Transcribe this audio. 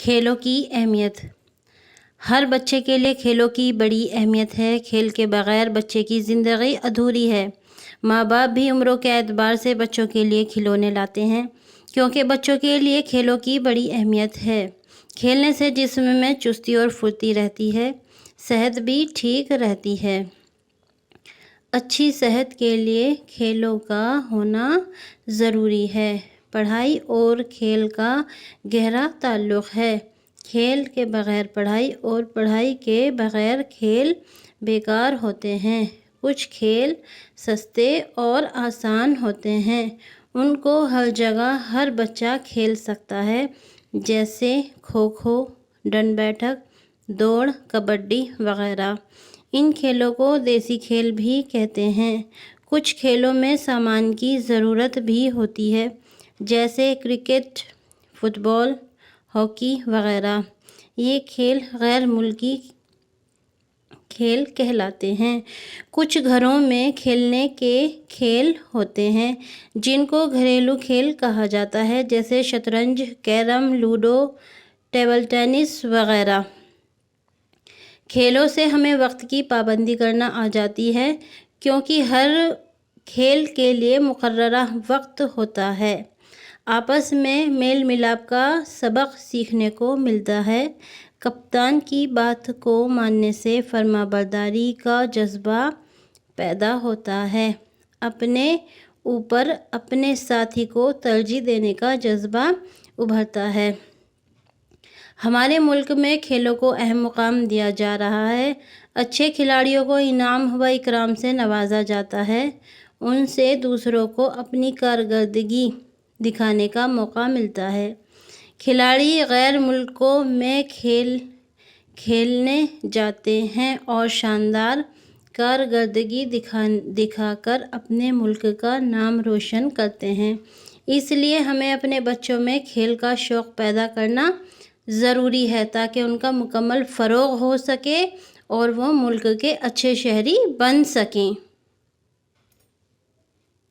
کھیلوں کی اہمیت۔ ہر بچے کے لیے کھیلوں کی بڑی اہمیت ہے۔ کھیل کے بغیر بچے کی زندگی ادھوری ہے۔ ماں باپ بھی عمروں کے اعتبار سے بچوں کے لیے کھلونے لاتے ہیں کیونکہ بچوں کے لیے کھیلوں کی بڑی اہمیت ہے۔ کھیلنے سے جسم میں چستی اور پھرتی رہتی ہے، صحت بھی ٹھیک رہتی ہے۔ اچھی صحت کے لیے کھیلوں کا ہونا ضروری ہے۔ پڑھائی اور کھیل کا گہرا تعلق ہے۔ کھیل کے بغیر پڑھائی اور پڑھائی کے بغیر کھیل بیکار ہوتے ہیں۔ کچھ کھیل سستے اور آسان ہوتے ہیں، ان کو ہر جگہ ہر بچہ کھیل سکتا ہے، جیسے کھوکھو، ڈنڈ بیٹھک، دوڑ، کبڈی وغیرہ۔ ان کھیلوں کو دیسی کھیل بھی کہتے ہیں۔ کچھ کھیلوں میں سامان کی ضرورت بھی ہوتی ہے، جیسے کرکٹ، فٹ بال، ہاکی وغیرہ۔ یہ کھیل غیر ملکی کھیل کہلاتے ہیں۔ کچھ گھروں میں کھیلنے کے کھیل ہوتے ہیں جن کو گھریلو کھیل کہا جاتا ہے، جیسے شطرنج، کیرم، لوڈو، ٹیبل ٹینس وغیرہ۔ کھیلوں سے ہمیں وقت کی پابندی کرنا آ جاتی ہے کیونکہ ہر کھیل کے لیے مقررہ وقت ہوتا ہے۔ آپس میں میل ملاپ کا سبق سیکھنے کو ملتا ہے۔ کپتان کی بات کو ماننے سے فرما برداری کا جذبہ پیدا ہوتا ہے۔ اپنے اوپر اپنے ساتھی کو ترجیح دینے کا جذبہ ابھرتا ہے۔ ہمارے ملک میں کھیلوں کو اہم مقام دیا جا رہا ہے۔ اچھے کھلاڑیوں کو انعام و اکرام سے نوازا جاتا ہے۔ ان سے دوسروں کو اپنی کارکردگی دکھانے کا موقع ملتا ہے۔ کھلاڑی غیر ملکوں میں کھیلنے جاتے ہیں اور شاندار کارکردگی دکھا کر اپنے ملک کا نام روشن کرتے ہیں۔ اس لیے ہمیں اپنے بچوں میں کھیل کا شوق پیدا کرنا ضروری ہے تاکہ ان کا مکمل فروغ ہو سکے اور وہ ملک کے اچھے شہری بن سکیں۔